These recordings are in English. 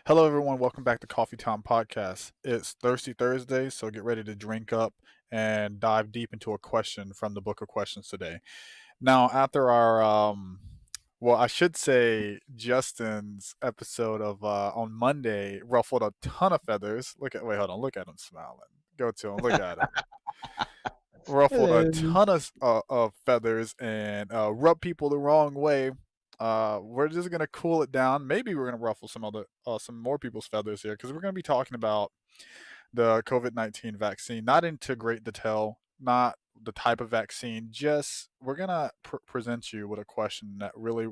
Hello, everyone. Welcome back to CoffeeTime Podcast. It's Thirsty Thursday, so get ready to drink up and dive deep into a question from the book of questions today. Now, after I should say Justin's episode of on Monday ruffled a ton of feathers. Hold on, look at him smiling. Go to him, look at him. Ruffled a Hello. ton of feathers and rubbed people the wrong way. We're just gonna cool it down. Maybe we're gonna ruffle some more people's feathers here because we're gonna be talking about the COVID-19 vaccine, not into great detail, not the type of vaccine. Just we're gonna present you with a question that really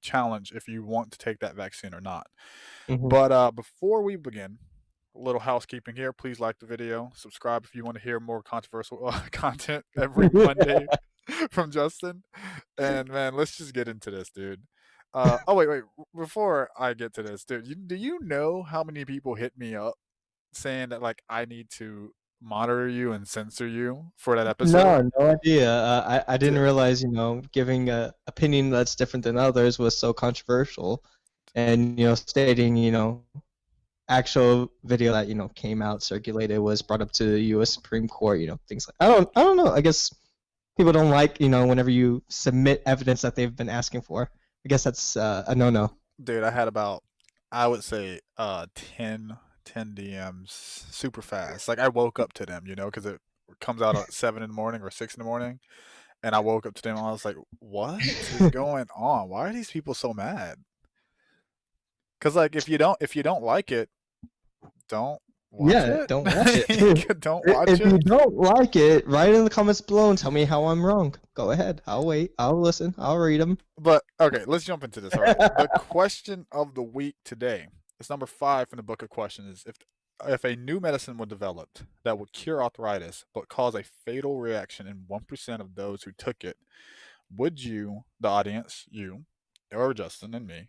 challenge if you want to take that vaccine or not. Mhm. But before we begin, a little housekeeping here. Please like the video, subscribe if you want to hear more controversial content every Monday from Justin. And man, let's just get into this, dude. Wait. Before I get to this, dude, do you know how many people hit me up saying that like I need to monitor you and censor you for that episode? No, no idea. I didn't Dude, realize, giving a opinion that's different than others was so controversial. And, stating, actual video that, came out, circulated, was brought up to the US Supreme Court, things like I don't know. I guess people don't like, whenever you submit evidence that they've been asking for. I guess that's a no-no. I had about I would say 10 DMs super fast. Like I woke up to them, because it comes out at 7 in the morning or 6 in the morning. And I woke up to them and I was like, what is going on? Why are these people so mad? Because like if you don't like it, don't watch Yeah, it. don't watch it. Don't watch If you it. don't like it, write in the comments below and tell me how I'm wrong. Go ahead. I'll wait. I'll listen. I'll read them. But okay, let's jump into this. All right. The question of the week today is number 5 from the book of questions. If a new medicine were developed that would cure arthritis but cause a fatal reaction in 1% of those who took it, would you, the audience, you, or Justin and me,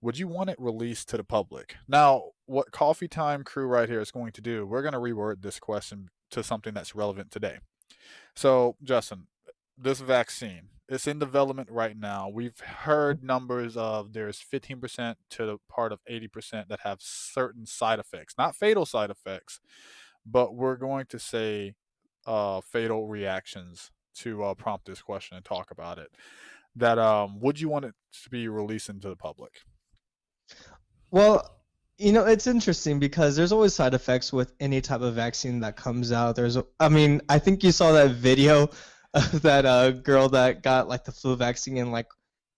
would you want it released to the public? Now, what Coffee Time crew right here is going to do, we're going to reword this question to something that's relevant today. So, Justin, this vaccine, it's in development right now. We've heard numbers of there's 15% to the part of 80% that have certain side effects, not fatal side effects, but we're going to say fatal reactions to prompt this question and talk about it. That would you want it to be released into the public? Well, it's interesting because there's always side effects with any type of vaccine that comes out. I mean, I think you saw that video of that girl that got like the flu vaccine and like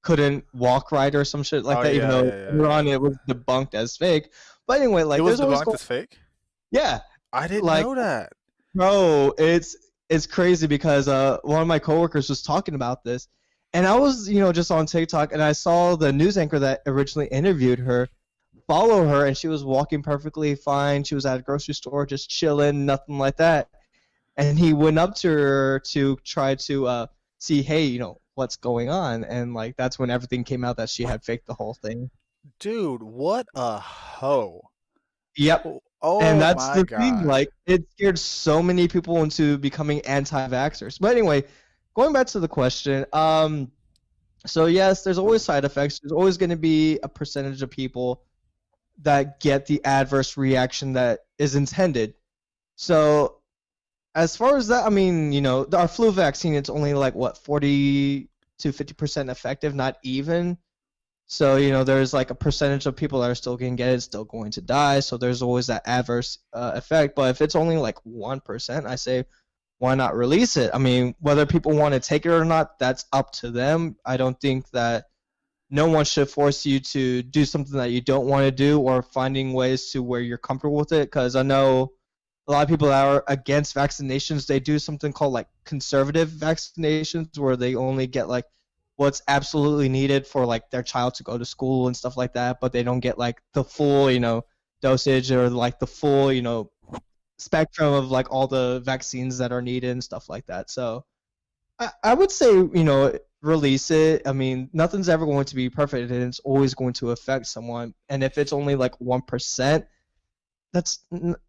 couldn't walk right or some shit like Oh that, even yeah, though yeah, yeah, later on yeah. it was debunked as fake. But anyway, It like was there's always debunked as fake. yeah, I didn't like know that. bro, it's crazy because one of my coworkers was talking about this, and I was just on TikTok and I saw the news anchor that originally interviewed her follow her, and she was walking perfectly fine. She was at a grocery store just chilling, nothing like that. And he went up to her to try to see, hey, what's going on, and like that's when everything came out that she had faked the whole thing. Dude, what a hoe. Yep. Oh, And oh that's my the thing, god. like it scared so many people into becoming anti-vaxxers. But anyway, going back to the question, so yes, there's always side effects. There's always going to be a percentage of people that get the adverse reaction that is intended. So as far as that, I mean, our flu vaccine, it's only like what 40 to 50% effective, not even. So there's like a percentage of people that are still going to get it, still going to die. So there's always that adverse effect. But if it's only like 1%, I say why not release it? I mean, whether people want to take it or not, that's up to them. I don't think that no one should force you to do something that you don't want to do or finding ways to where you're comfortable with it. Because I know a lot of people that are against vaccinations, they do something called like conservative vaccinations where they only get like what's absolutely needed for like their child to go to school and stuff like that, but they don't get like the full, dosage or like the full, spectrum of like all the vaccines that are needed and stuff like that. So I would say, release it. I mean, nothing's ever going to be perfect, and it's always going to affect someone. And if it's only like 1%,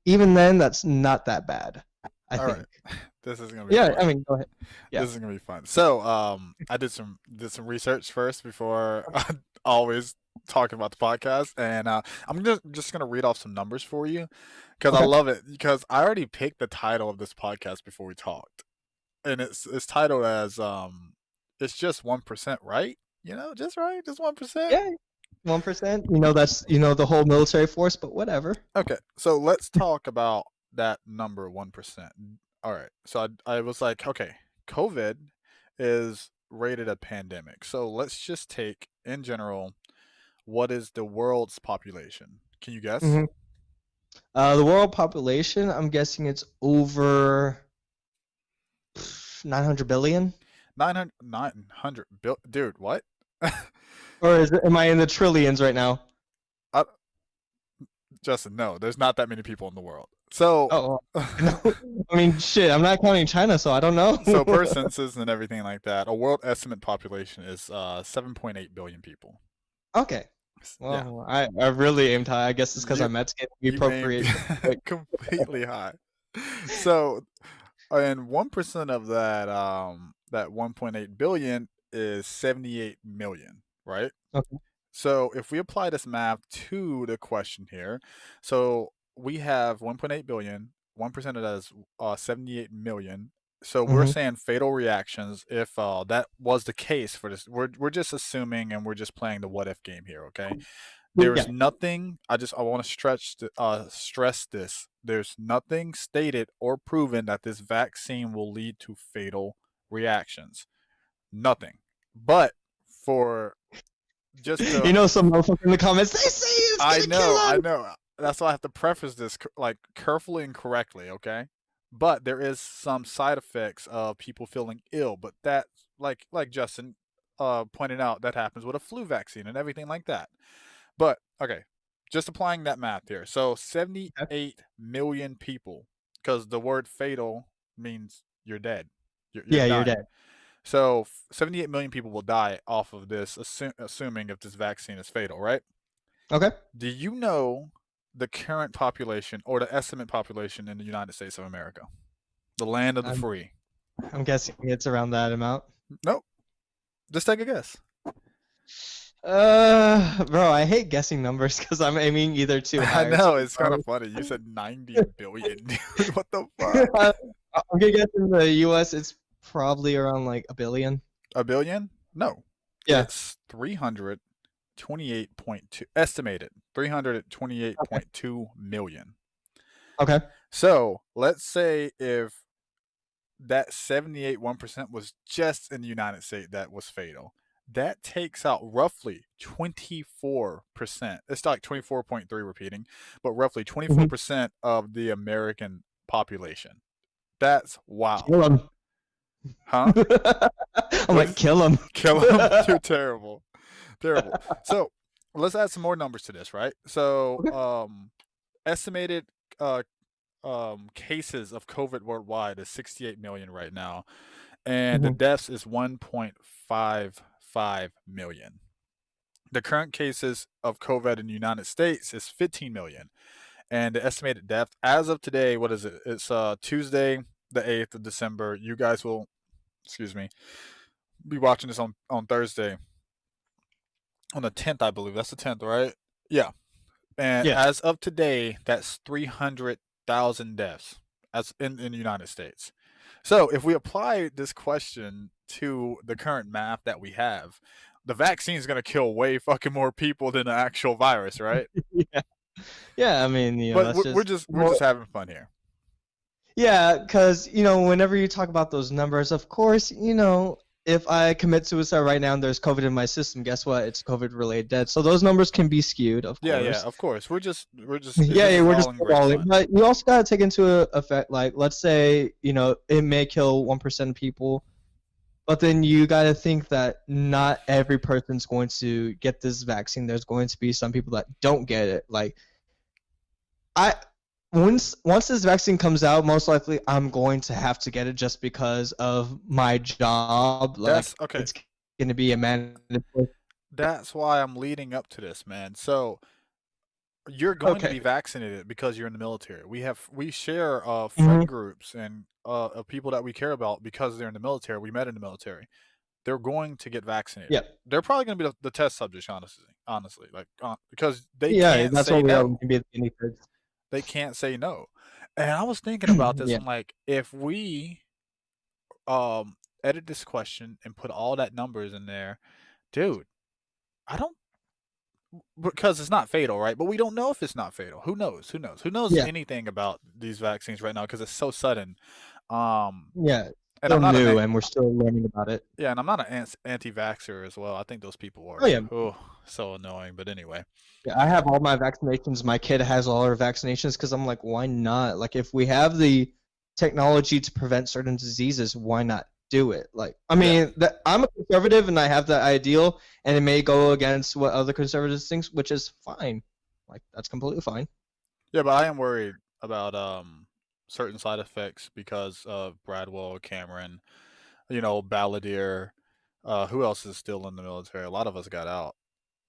even then, that's not that bad, I All right. think. This is gonna be Yeah, I fun. mean, go ahead. Yeah. This is gonna be fun. So, I did some research first before I always talking about the podcast, and I'm just gonna read off some numbers for you because I Okay. love it. Because I already picked the title of this podcast before we talked, and it's titled as it's just 1%, right? Just right, just 1%. Yeah, 1%. That's the whole military force, but whatever. Okay, so let's talk about that number 1%. All right, so I was like, okay, COVID is rated a pandemic. So let's just take in general, what is the world's population? Can you guess? hmm the world population, I'm guessing it's over 900 billion. 900 bill, dude. What? Or am I in the trillions right now? uh, Justin, no, there's not that many people in the world. So, Oh, no. I mean, shit, I'm not counting China, so I don't know. so per census and everything like that, a world estimate population is 7.8 billion people. Okay. Yeah, Well, I really aimed high. I guess it's because you I'm Mexican. We you aimed appropriate. Like, completely high. So, and 1% of that 1.8 billion is 78 million, right? okay. So if we apply this math to the question here, so we have 1.8 billion, 1% of that is 78 million. So we're hmm saying fatal reactions. If that was the case for this, we're just assuming and we're just playing the what if game here. Okay, there's Yeah. nothing. I want to stress this. There's nothing stated or proven that this vaccine will lead to fatal reactions. Nothing. But for just to Some motherfucker in the comments, they say it's I gonna know, kill I us. know. That's why I have to preface this like carefully and correctly, okay? But there is some side effects of people feeling ill, but that like Justin pointed out, that happens with a flu vaccine and everything like that. But okay, just applying that math here. So Okay. 78 million people, because the word fatal means you're dead. You're Yeah, you're dying. dead. So 78 million people will die off of this, assuming if this vaccine is fatal, right? Okay. Do you know the current population or the estimate population in the United States of America? The land of the I'm free. I'm guessing it's around that amount. Nope. Just take a guess. Bro, I hate guessing numbers because I'm aiming either too I high or know, too it's kind low. of funny. You said 90 billion, dude. What the fuck? I'm gonna guess in the U.S. it's probably around like a billion. A billion? No. Yeah. It's 328.2 estimated. Okay. 328.2 million. Okay. So, let's say if that 78 1% was just in the United States that was fatal. That takes out roughly 24%. It's like 24.3 repeating, but roughly hmm 24% of the American population. That's wild. Kill him. Huh? I'm What like, is kill him. kill them? You're terrible. Terrible. So, let's add some more numbers to this, right? So, Okay. estimated uh cases of COVID worldwide is 68 million right now, and the hmm deaths is 1.55 million. The current cases of COVID in the United States is 15 million, and the estimated death as of today, what is it? It's Tuesday, the 8th of December. You guys will, excuse me, be watching this on Thursday, on the 10th, I believe. That's the 10th, right? Yeah. And Yeah. as of today, that's 300,000 deaths as in the United States. So if we apply this question to the current math that we have, the vaccine is going to kill way fucking more people than the actual virus, right? Yeah. Yeah. I mean, But that's just we're just having fun here. yeah, because whenever you talk about those numbers, of course, if I commit suicide right now and there's COVID in my system, guess what? It's COVID related death. So those numbers can be skewed, of Yeah, yeah, course. of course. Yeah, This yeah, is we're just all in great balling. fun. But you also gotta take into effect, like, let's say, it may kill 1% of people, but then you gotta think that not every person's going to get this vaccine. There's going to be some people that don't get it. Like, I once this vaccine comes out, most likely I'm going to have to get it just because of my job. That's Like, okay. it's gonna be a mandatory. That's why I'm leading up to this, man. So you're going to Okay. be vaccinated because you're in the military. We share hmm friend groups and of people that we care about because they're in the military. We met in the military. they're going to get vaccinated. Yeah. They're probably going to be the test subjects, honestly, like because they Yeah, can't that's say what we are. We no. can be the guinea pigs. They can't say no. And I was thinking about this. Yeah. I'm like, if we um edit this question and put all that numbers in there, dude, I don't because it's not fatal, right? But we don't know if it's not fatal. Who knows? Who knows? Who knows Yeah. anything about these vaccines right now because it's so sudden. Um, Yeah. and Still I'm not new, an and we're still learning about it. yeah, and I'm not an anti-vaxxer as well. I think those people Oh are yeah. so annoying. But anyway, Yeah, I have all my vaccinations. My kid has all her vaccinations because I'm like, why not? Like, if we have the technology to prevent certain diseases, why not do it? Like, I yeah, mean, I'm a conservative and I have that ideal, and it may go against what other conservatives think, which is fine. Like, that's completely fine. yeah. But I am worried about certain side effects because of Bradwell, Cameron, Balladeer. Who else is still in the military? A lot of us got out.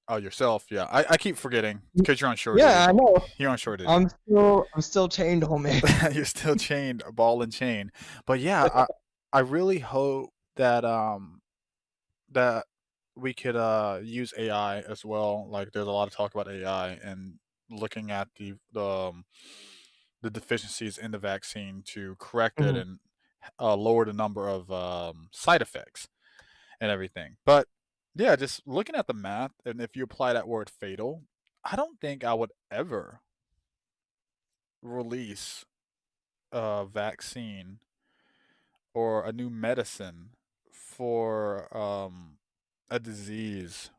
Oh, yourself, yeah. I keep forgetting because you're on shore Yeah, I duty. know. You're on shore duty. I'm still chained, homie. You're still chained, ball and chain. But yeah, I really hope that that we could use AI as well. Like there's a lot of talk about AI and looking at the deficiencies in the vaccine to correct it Mhm. and lower the number of side effects and everything. But yeah, just looking at the math and if you apply that word fatal, I don't think I would ever release a vaccine or a new medicine for a disease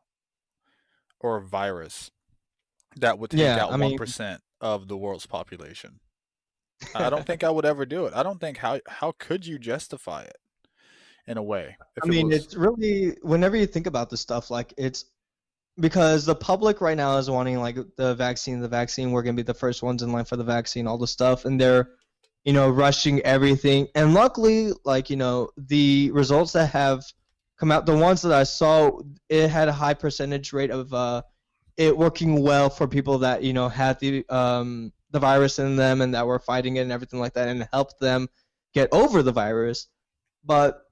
or a virus that would take Yeah, out I mean, 1% of the world's population. I don't think I would ever do it. I don't think how could you justify it in a way I if it mean, was it's really whenever you think about this stuff, like it's because the public right now is wanting like the vaccine. We're gonna be the first ones in line for the vaccine, all the stuff, and they're, rushing everything. And luckily, like the results that have come out, the ones that I saw, it had a high percentage rate of it working well for people that had the virus in them and that were fighting it and everything like that, and it helped them get over the virus. But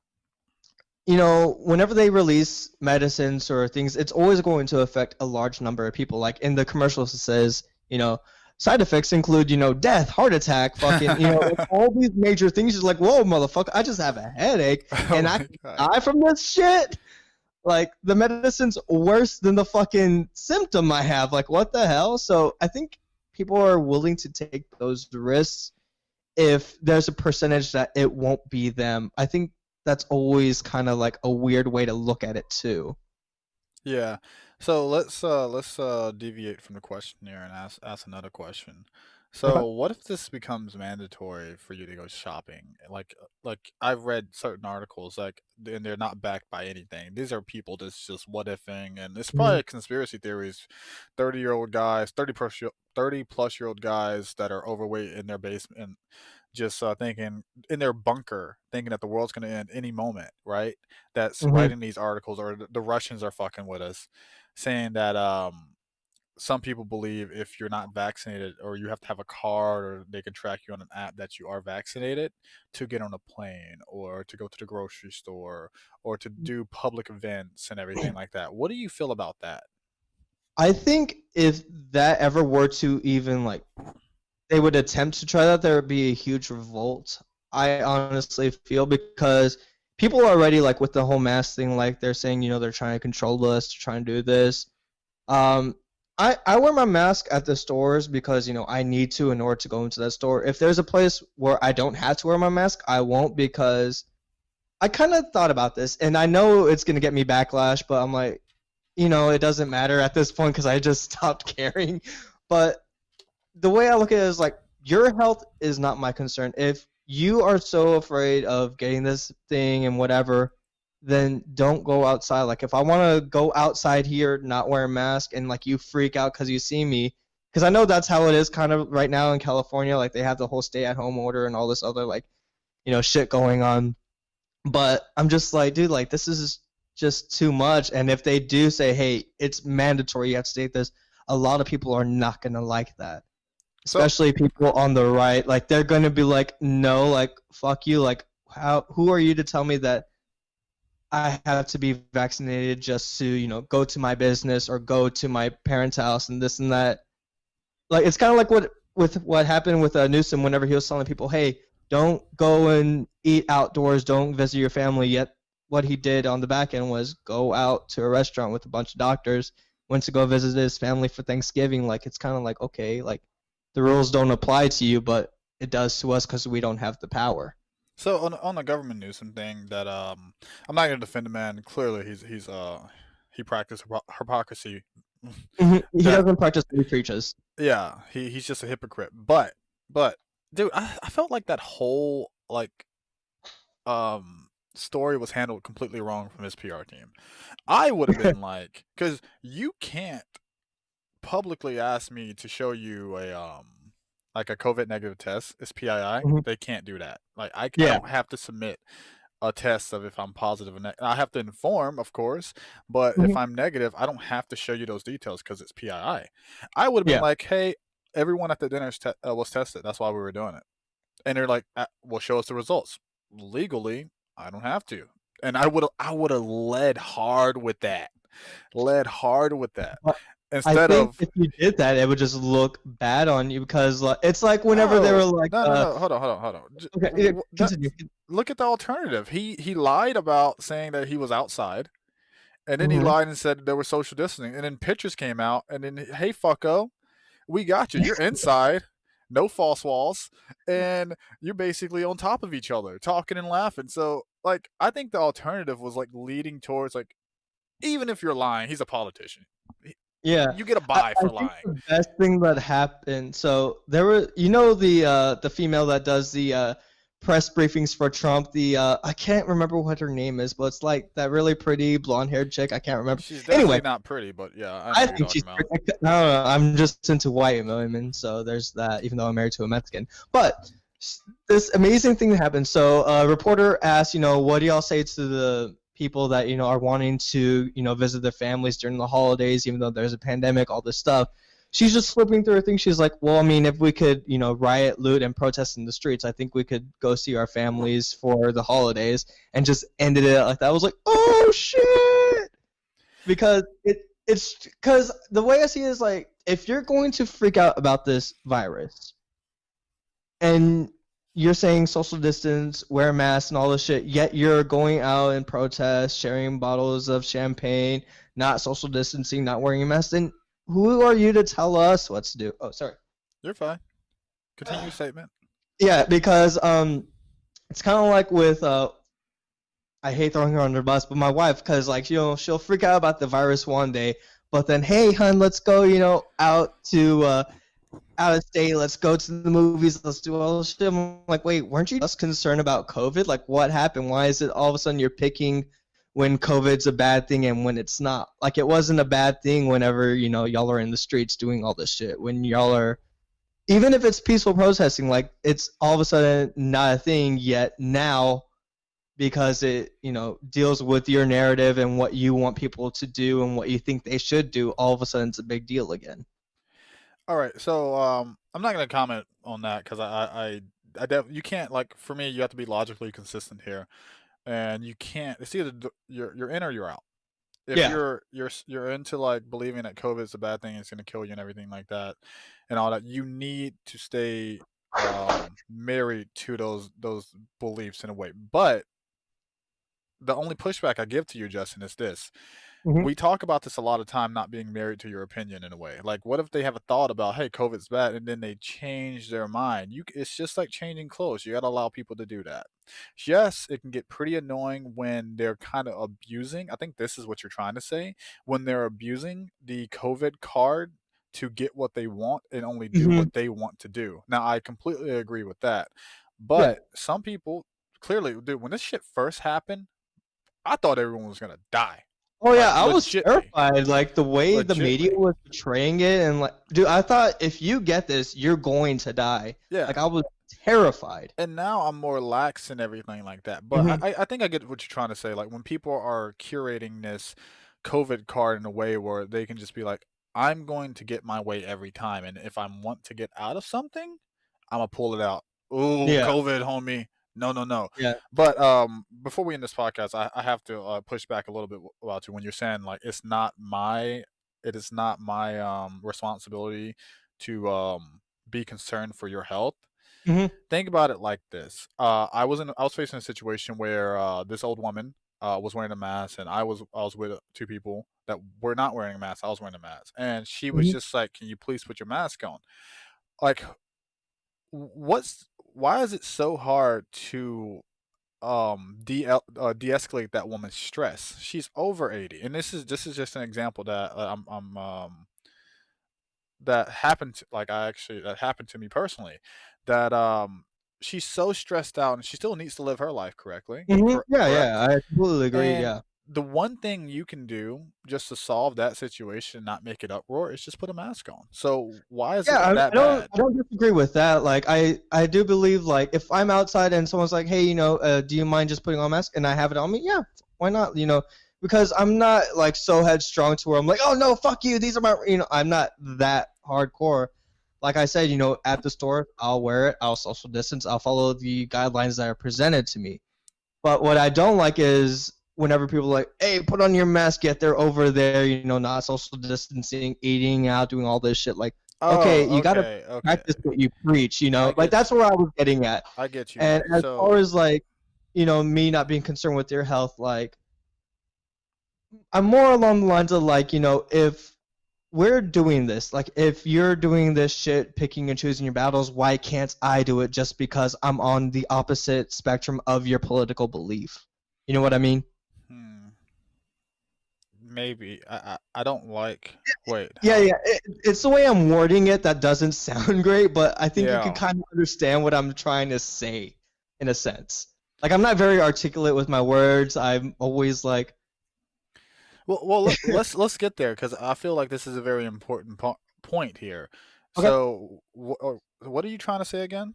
whenever they release medicines or things, it's always going to affect a large number of people. Like in the commercials, it says, side effects include, death, heart attack, fucking, all these major things. You're like, whoa, motherfucker, I just have a headache oh and I my can god. die from this shit. Like the medicine's worse than the fucking symptom I have. Like what the hell? So I think people are willing to take those risks if there's a percentage that it won't be them. I think that's always kind of like a weird way to look at it too. Yeah. So let's deviate from the question here and ask another question. Okay. So what if this becomes mandatory for you to go shopping? Like I've read certain articles and they're not backed by anything. These are people that's just what ifing and it's Mhm. probably conspiracy theories. 30-year-old guys, 30-plus-year-old guys that are overweight in their basement just thinking in their bunker, thinking that the world's going to end any moment, right? That's Mhm. writing these articles, or the Russians are fucking with us, saying that some people believe if you're not vaccinated or you have to have a card or they can track you on an app that you are vaccinated to get on a plane or to go to the grocery store or to do public events and everything like that. What do you feel about that? I think if that ever were to even like they would attempt to try that, there would be a huge revolt. I honestly feel because people are already like with the whole mask thing, like they're saying, they're trying to control us, to try and do this. Um, I wear my mask at the stores because I need to in order to go into that store. If there's a place where I don't have to wear my mask, I won't because I kind of thought about this, and I know it's gonna get me backlash, but I'm like, it doesn't matter at this point because I just stopped caring. But the way I look at it is like your health is not my concern. If you are so afraid of getting this thing and whatever, then don't go outside. Like if I want to go outside here, not wear a mask, and like you freak out because you see me, because I know that's how it is kind of right now in California. Like they have the whole stay-at-home order and all this other like shit going on. But I'm just like, dude, like this is just too much. And if they do say, hey, it's mandatory, you have to take this, a lot of people are not gonna like that, So especially people on the right. Like they're gonna be like, no, like fuck you, like who are you to tell me that I have to be vaccinated just to, go to my business or go to my parents' house and this and that. Like it's kind of like what happened with Newsom whenever he was telling people, "Hey, don't go and eat outdoors, don't visit your family." Yet what he did on the back end was go out to a restaurant with a bunch of doctors, went to go visit his family for Thanksgiving. Like it's kind of like, okay, like the rules don't apply to you, but it does to us because we don't have the power. So on the government Newsom thing, that I'm not gonna defend the man. Clearly, he practiced hypocrisy. He That doesn't practice what he preaches. Yeah, he's just a hypocrite. But dude, I felt like that whole story was handled completely wrong from his PR team. I would have been like, because you can't publicly ask me to show you a like a COVID negative test. It's PII. Mhm. They can't do that. Like I Yeah, don't have to submit a test of if I'm positive or negative. I have to inform, of course, but if mhm. I'm negative, I don't have to show you those details because it's PII. I would have been Yeah. like, hey, everyone at the dinner was tested. That's why we were doing it. And they're like, well, show us the results. Legally, I don't have to. And I would have led hard with that. Led hard with that. But I Instead think of if you did that, it would just look bad on you because it's like whenever they were no, like, no, no, no. Hold on. okay, yeah, continue. Look at the alternative. He lied about saying that he was outside, and then he Hmm. lied and said there was social distancing, and then pictures came out, and then hey fucko, we got you. You're inside, no false walls, and you're basically on top of each other, talking and laughing. So like, I think the alternative was like leading towards like, even if you're lying, he's a politician. Yeah, You get a I, buy I for think lying. the best thing that happened. So there were, the female that does the press briefings for Trump. The I can't remember what her name is, but it's like that really pretty blonde-haired chick. I can't remember. She's Anyway, definitely not pretty, but yeah, I know I what you're think talking she's about. pretty. I don't know. I'm just into white women, so there's that. Even though I'm married to a Mexican, but this amazing thing happened. So a reporter asked, what do y'all say to the people that are wanting to visit their families during the holidays, even though there's a pandemic, all this stuff. She's just flipping through her thing. She's like, well, I mean, if we could, riot, loot, and protest in the streets, I think we could go see our families for the holidays, and just ended it like that. I was like, oh shit, because it's because the way I see it is like, if you're going to freak out about this virus, and you're saying social distance, wear masks, and all this shit, yet you're going out and protest, sharing bottles of champagne, not social distancing, not wearing a mask, then who are you to tell us what to do? Oh, sorry. You're fine. Continue your statement. Yeah, because it's kind of like with I hate throwing her under the bus, but my wife, because like she'll freak out about the virus one day, but then hey, hun, let's go, out to out of state. Let's go to the movies. Let's do all this shit. I'm like, wait, weren't you just concerned about COVID? Like, what happened? Why is it all of a sudden you're picking when COVID's a bad thing and when it's not? Like, it wasn't a bad thing whenever y'all are in the streets doing all this shit. When y'all are, even if it's peaceful protesting, like it's all of a sudden not a thing yet now because it deals with your narrative and what you want people to do and what you think they should do. All of a sudden, it's a big deal again. All right, so I'm not gonna comment on that because you can't, like, for me, you have to be logically consistent here, and you can't. It's either you're in or you're out. If Yeah. you're into like believing that COVID is a bad thing, it's gonna kill you and everything like that, and all that, you need to stay married to those beliefs in a way. But the only pushback I give to you, Justin, is this: Hmm. we talk about this a lot of time, not being married to your opinion in a way. Like, what if they have a thought about, hey, COVID's bad, and then they change their mind? It's just like changing clothes. You got to allow people to do that. Yes, it can get pretty annoying when they're kind of abusing. I think this is what you're trying to say, when they're abusing the COVID card to get what they want and only do Hmm. what they want to do. Now, I completely agree with that. Yeah. But some people, clearly, dude, when this shit first happened, I thought everyone was going to die. Oh yeah, Like, I was legitly. terrified, like the way the media Legitly. was portraying it, and like, dude, I thought if you get this, you're going to die. Yeah. Like I was terrified. And now I'm more lax and everything like that. But Hmm. I think I get what you're trying to say. Like, when people are curating this COVID card in a way where they can just be like, I'm going to get my way every time. And if I want to get out of something, I'm going to pull it out. Ooh, Yeah. COVID, homie. No, no, no. Yeah. But before we end this podcast, I have to push back a little bit about you when you're saying like it is not my responsibility to be concerned for your health. Hmm. Think about it like this. I was facing a situation where this old woman was wearing a mask, and I was with two people that were not wearing a mask. I was wearing a mask, and she was Hmm. just like, "Can you please put your mask on?" Like, what's why is it so hard to de-escalate that woman's stress? She's over 80, and this is just an example that that happened to, like I actually that happened to me personally, that she's so stressed out and she still needs to live her life correctly. Hmm. Yeah, Correct. yeah, I completely agree. And Yeah. the one thing you can do just to solve that situation and not make it uproar is just put a mask on. So why is Yeah, it that bad? I don't disagree with that. Like, I do believe like if I'm outside and someone's like, hey, do you mind just putting on a mask and I have it on me? Yeah, why not? Because I'm not like so headstrong to where I'm like, oh no, fuck you. These are my, I'm not that hardcore. Like I said, at the store, I'll wear it. I'll social distance. I'll follow the guidelines that are presented to me. But what I don't like is whenever people are like, hey, put on your mask, yet they're over there, not social distancing, eating out, doing all this shit. Like, okay, Oh, you got to okay, okay. practice what you preach, I Like, get that's you. where I was getting at. I get you. And as far So, as, like, me not being concerned with your health, like, I'm more along the lines of, like, if we're doing this, like, if you're doing this shit, picking and choosing your battles, why can't I do it just because I'm on the opposite spectrum of your political belief? You know what I mean? hmm, maybe I don't like. Wait, Yeah, how? yeah. It's the way I'm wording it that doesn't sound great, but I think you can Yeah. kind of understand what I'm trying to say in a sense. Like, I'm not very articulate with my words. I'm always like, Let's get there because I feel like this is a very important point here. okay. So, what are you trying to say again?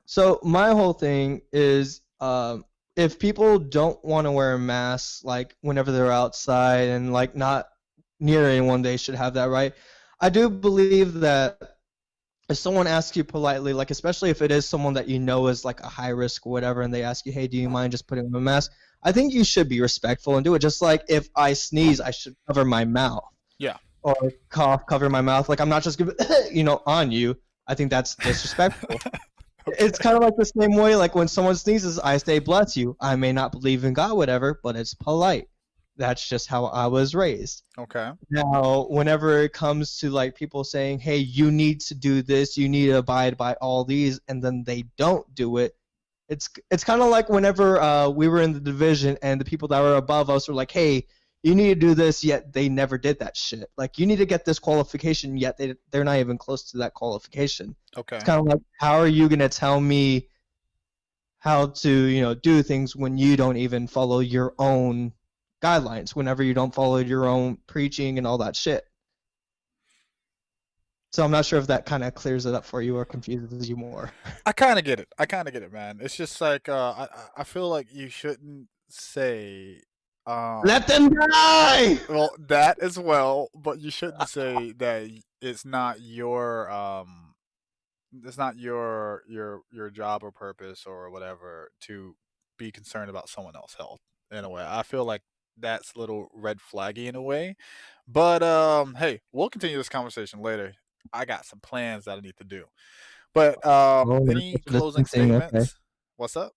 So my whole thing is, if people don't want to wear a mask, like whenever they're outside and like not near anyone, they should have that right. I do believe that if someone asks you politely, like especially if it is someone that you know is like a high risk or whatever, and they ask you, "Hey, do you mind just putting on a mask?" I think you should be respectful and do it. Just like if I sneeze, I should cover my mouth Yeah. or cough, cover my mouth. Like I'm not just gonna, on you. I think that's disrespectful. It's Okay. kind of like the same way, like when someone sneezes, I say bless you. I may not believe in God, whatever, but it's polite. That's just how I was raised. Okay. Now, whenever it comes to like people saying, "Hey, you need to do this, you need to abide by all these," and then they don't do it, it's kind of like whenever we were in the division and the people that were above us were like, "Hey, you need to do this," yet they never did that shit. Like, you need to get this qualification, yet they're not even close to that qualification. It's Okay. kind of like, how are you gonna tell me how to do things when you don't even follow your own guidelines? Whenever you don't follow your own preaching and all that shit. So I'm not sure if that kind of clears it up for you or confuses you more. I kind of get it. I kind of get it, man. It's just like I feel like you shouldn't say Let them die. well that as well, but you shouldn't say that it's not your job or purpose or whatever to be concerned about someone else's health in a way. I feel like that's a little red flaggy in a way. But hey, we'll continue this conversation later. I got some plans that I need to do. But Oh, not any social closing distancing. Okay. statements? What's up?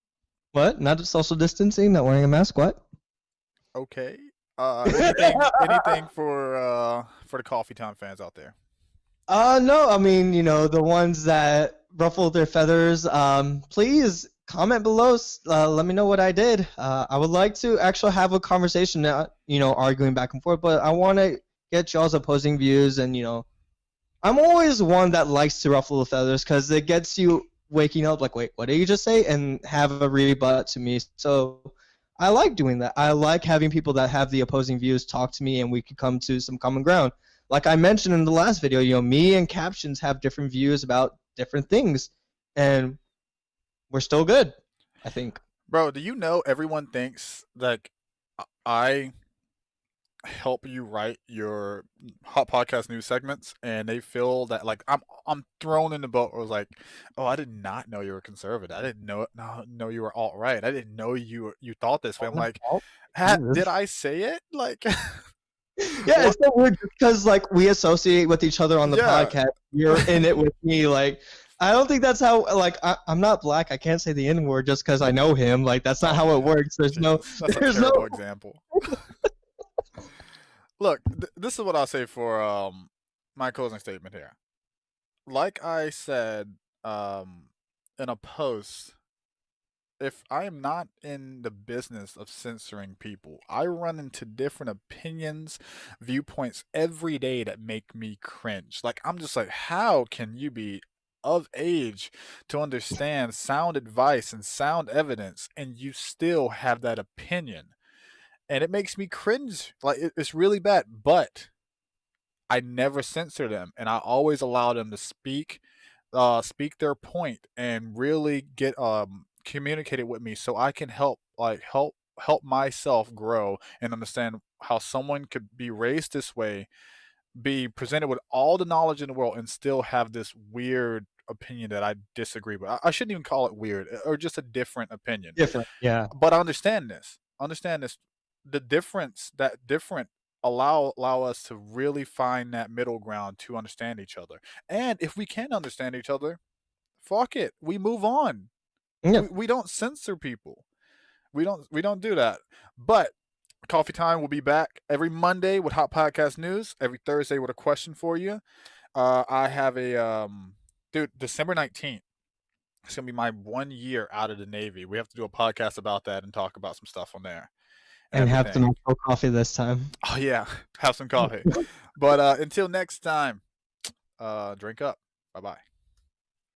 What? Not social distancing? Not wearing a mask? What? Okay. Anything for the coffee time fans out there? No, I mean, the ones that ruffled their feathers, please comment below. Let me know what I did. I would like to actually have a conversation, not, arguing back and forth, but I want to get y'all's opposing views. And, I'm always one that likes to ruffle the feathers because it gets you waking up like, wait, what did you just say? And have a rebut to me. So I like doing that. I like having people that have the opposing views talk to me and we can come to some common ground. Like I mentioned in the last video, me and Captions have different views about different things, and we're still good, I think. Bro, do you know everyone thinks like I help you write your hot podcast news segments, and they feel that like I'm thrown in the boat. Where it was like, oh, I did not know you were conservative. I didn't know you were alt right. I didn't know you thought this way. I'm like, did I say it? Like, Yeah, it's so weird because like we associate with each other on the podcast. You're in it with me. Like, I don't think that's how. Like, I'm not black. I can't say the N word just because I know him. Like, that's not how it works. There's that's a terrible example. Look, this is what I'll say for my closing statement here. Like I said in a post, if I am not in the business of censoring people, I run into different opinions, viewpoints every day that make me cringe. Like, I'm just like, how can you be of age to understand sound advice and sound evidence and you still have that opinion? And it makes me cringe. Like, it's really bad. But I never censor them, and I always allow them to speak their point and really get communicate it with me, so I can help myself grow and understand how someone could be raised this way, be presented with all the knowledge in the world, and still have this weird opinion that I disagree with. I shouldn't even call it weird, or just a different opinion. Different, yeah. But I understand this. The difference that different allow us to really find that middle ground to understand each other. And if we can understand each other, fuck it, we move on. Yeah. We don't censor people. We don't do that. But Coffee Time will be back every Monday with hot podcast news, every Thursday with a question for you. I have a December 19th. It's gonna be my 1 year out of the Navy. We have to do a podcast about that and talk about some stuff on there. And have some actual coffee this time. Oh yeah, have some coffee. But until next time, drink up. Bye bye.